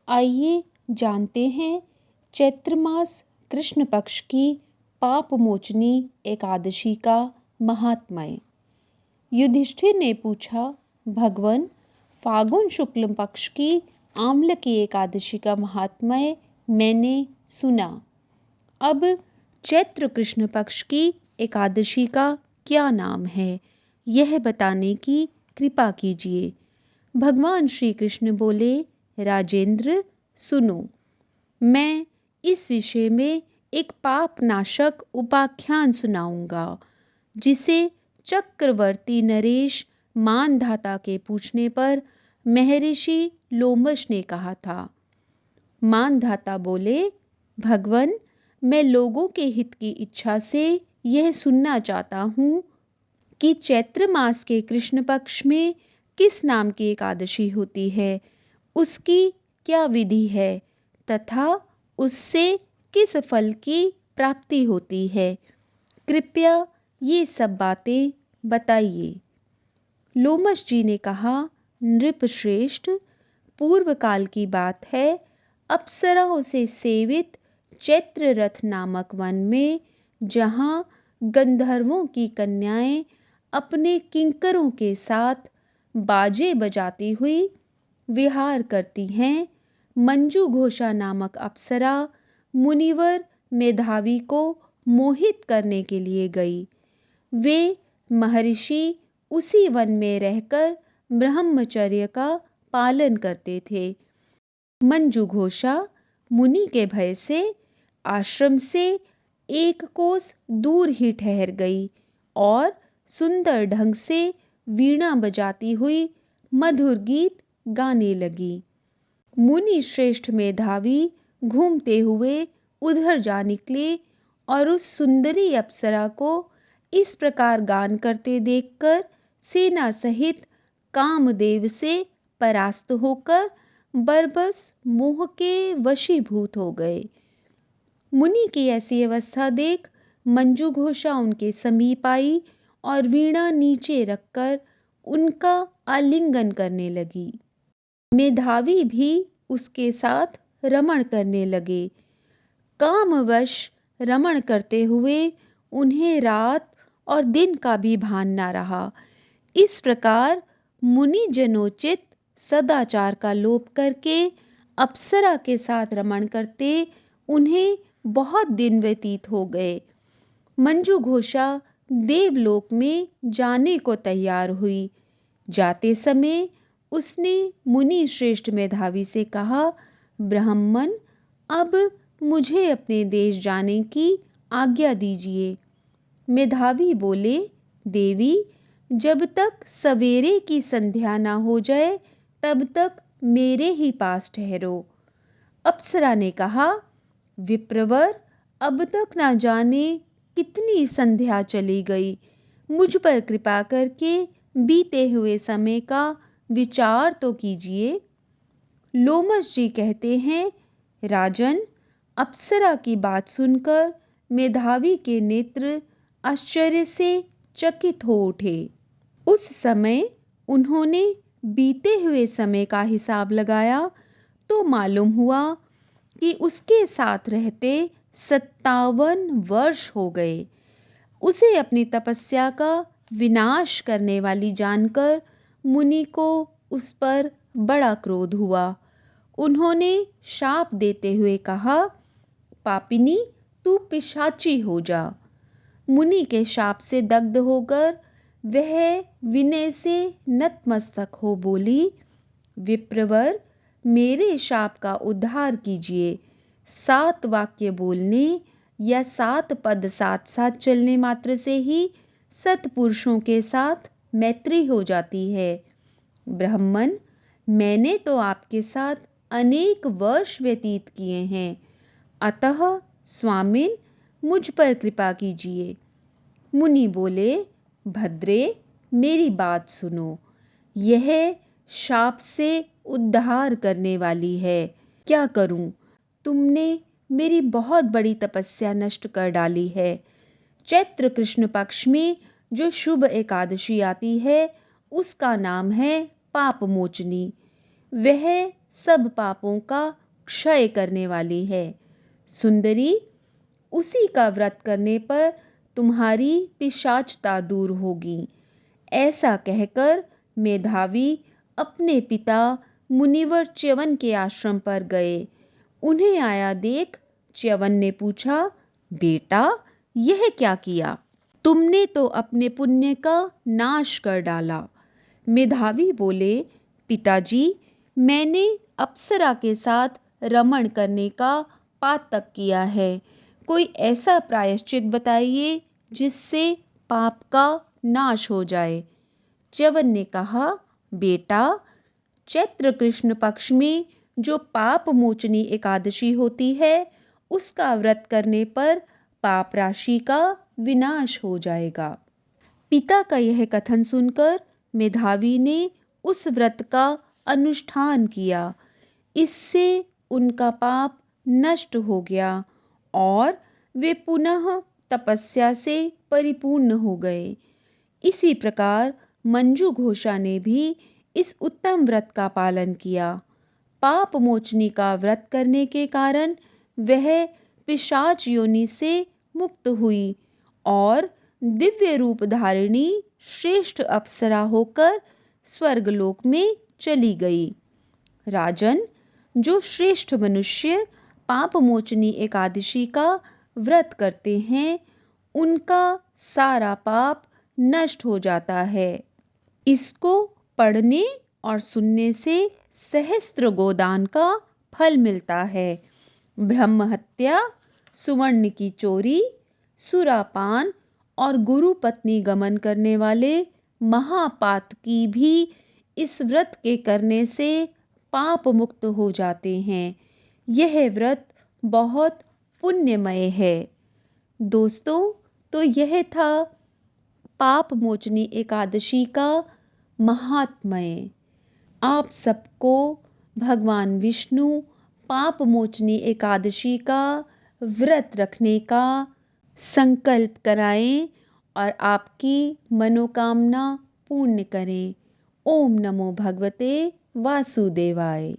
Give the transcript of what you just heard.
आइए जानते हैं चैत्र मास कृष्ण पक्ष की पाप मोचनी एकादशी का महात्म्य। युधिष्ठिर ने पूछा, भगवन, फागुन शुक्ल पक्ष की आम्ल की एकादशी का महात्म्य मैंने सुना। अब चैत्र कृष्ण पक्ष की एकादशी का क्या नाम है, यह बताने की कृपा कीजिए। भगवान श्री कृष्ण बोले, राजेंद्र सुनो, मैं इस विषय में एक पाप नाशक उपाख्यान सुनाऊंगा, जिसे चक्रवर्ती नरेश मानधाता के पूछने पर महर्षि लोमश ने कहा था। मानधाता बोले, भगवन, मैं लोगों के हित की इच्छा से यह सुनना चाहता हूँ कि चैत्र मास के कृष्ण पक्ष में किस नाम की एकादशी होती है, उसकी क्या विधि है तथा उससे किस फल की प्राप्ति होती है। कृपया ये सब बातें बताइए। लोमश जी ने कहा, नृपश्रेष्ठ, पूर्व काल की बात है, अप्सराओं से सेवित चैत्र रथ नामक वन में, जहाँ गंधर्वों की कन्याएं अपने किंकरों के साथ बाजे बजाती हुई विहार करती हैं, मंजू घोषा नामक अप्सरा मुनिवर मेधावी को मोहित करने के लिए गई। वे महर्षि उसी वन में रहकर ब्रह्मचर्य का पालन करते थे। मंजू घोषा मुनि के भय से आश्रम से एक कोस दूर ही ठहर गई और सुंदर ढंग से वीणा बजाती हुई मधुर गीत गाने लगी। मुनि श्रेष्ठ मेधावी घूमते हुए उधर जा निकले और उस सुंदरी अप्सरा को इस प्रकार गान करते देखकर सेना सहित कामदेव से परास्त होकर बरबस मोह के वशीभूत हो गए। मुनि की ऐसी अवस्था देख मंजू घोषा उनके समीप आई और वीणा नीचे रखकर उनका आलिंगन करने लगी। मेधावी भी उसके साथ रमण करने लगे। कामवश रमण करते हुए उन्हें रात और दिन का भी भान न रहा। इस प्रकार मुनि जनोचित सदाचार का लोप करके अप्सरा के साथ रमण करते उन्हें बहुत दिन व्यतीत हो गए। मंजू घोषा देवलोक में जाने को तैयार हुई। जाते समय उसने मुनि श्रेष्ठ मेधावी से कहा, ब्राह्मण, अब मुझे अपने देश जाने की आज्ञा दीजिए। मेधावी बोले, देवी, जब तक सवेरे की संध्या ना हो जाए तब तक मेरे ही पास ठहरो। अप्सरा ने कहा, विप्रवर, अब तक ना जाने कितनी संध्या चली गई, मुझ पर कृपा करके बीते हुए समय का विचार तो कीजिए। लोमश जी कहते हैं, राजन, अप्सरा की बात सुनकर मेधावी के नेत्र आश्चर्य से चकित हो उठे। उस समय उन्होंने बीते हुए समय का हिसाब लगाया तो मालूम हुआ कि उसके साथ रहते 57 वर्ष हो गए। उसे अपनी तपस्या का विनाश करने वाली जानकर मुनि को उस पर बड़ा क्रोध हुआ। उन्होंने शाप देते हुए कहा, पापिनी, तू पिशाची हो जा। मुनि के शाप से दग्ध होकर वह विनय से नतमस्तक हो बोली, विप्रवर, मेरे शाप का उद्धार कीजिए। 7 वाक्य बोलने या 7 पद साथ साथ चलने मात्र से ही सत्पुरुषों के साथ मैत्री हो जाती है। ब्राह्मण, मैंने तो आपके साथ अनेक वर्ष व्यतीत किए हैं, अतः स्वामिन, मुझ पर कृपा कीजिए। मुनि बोले, भद्रे, मेरी बात सुनो, यह शाप से उद्धार करने वाली है। क्या करूं? तुमने मेरी बहुत बड़ी तपस्या नष्ट कर डाली है। चैत्र कृष्ण पक्ष में जो शुभ एकादशी आती है उसका नाम है पाप मोचनी। वह सब पापों का क्षय करने वाली है। सुंदरी, उसी का व्रत करने पर तुम्हारी पिशाचता दूर होगी। ऐसा कहकर मेधावी अपने पिता मुनिवर च्यवन के आश्रम पर गए। उन्हें आया देख च्यवन ने पूछा, बेटा, यह क्या किया? तुमने तो अपने पुण्य का नाश कर डाला। मेधावी बोले, पिताजी, मैंने अप्सरा के साथ रमण करने का पातक किया है। कोई ऐसा प्रायश्चित बताइए जिससे पाप का नाश हो जाए। च्यवन ने कहा, बेटा, चैत्र कृष्ण पक्ष में जो पाप मोचनी एकादशी होती है, उसका व्रत करने पर पाप राशि का विनाश हो जाएगा। पिता का यह कथन सुनकर मेधावी ने उस व्रत का अनुष्ठान किया। इससे उनका पाप नष्ट हो गया और वे पुनः तपस्या से परिपूर्ण हो गए। इसी प्रकार मंजू घोषा ने भी इस उत्तम व्रत का पालन किया। पाप मोचनी का व्रत करने के कारण वह पिशाच योनि से मुक्त हुई और दिव्य रूप धारिणी श्रेष्ठ अप्सरा होकर स्वर्गलोक में चली गई। राजन, जो श्रेष्ठ मनुष्य पाप मोचनी एकादशी का व्रत करते हैं, उनका सारा पाप नष्ट हो जाता है। इसको पढ़ने और सुनने से सहस्त्र गोदान का फल मिलता है। ब्रह्म हत्या, सुवर्ण की चोरी, सुरापान और गुरु पत्नी गमन करने वाले महापातकी भी इस व्रत के करने से पाप मुक्त हो जाते हैं। यह व्रत बहुत पुण्यमय है। दोस्तों, तो यह था पाप मोचनी एकादशी का महात्म्य। आप सबको भगवान विष्णु पाप मोचनी एकादशी का व्रत रखने का संकल्प कराएं और आपकी मनोकामना पूर्ण करें। ओम नमो भगवते वासुदेवाय।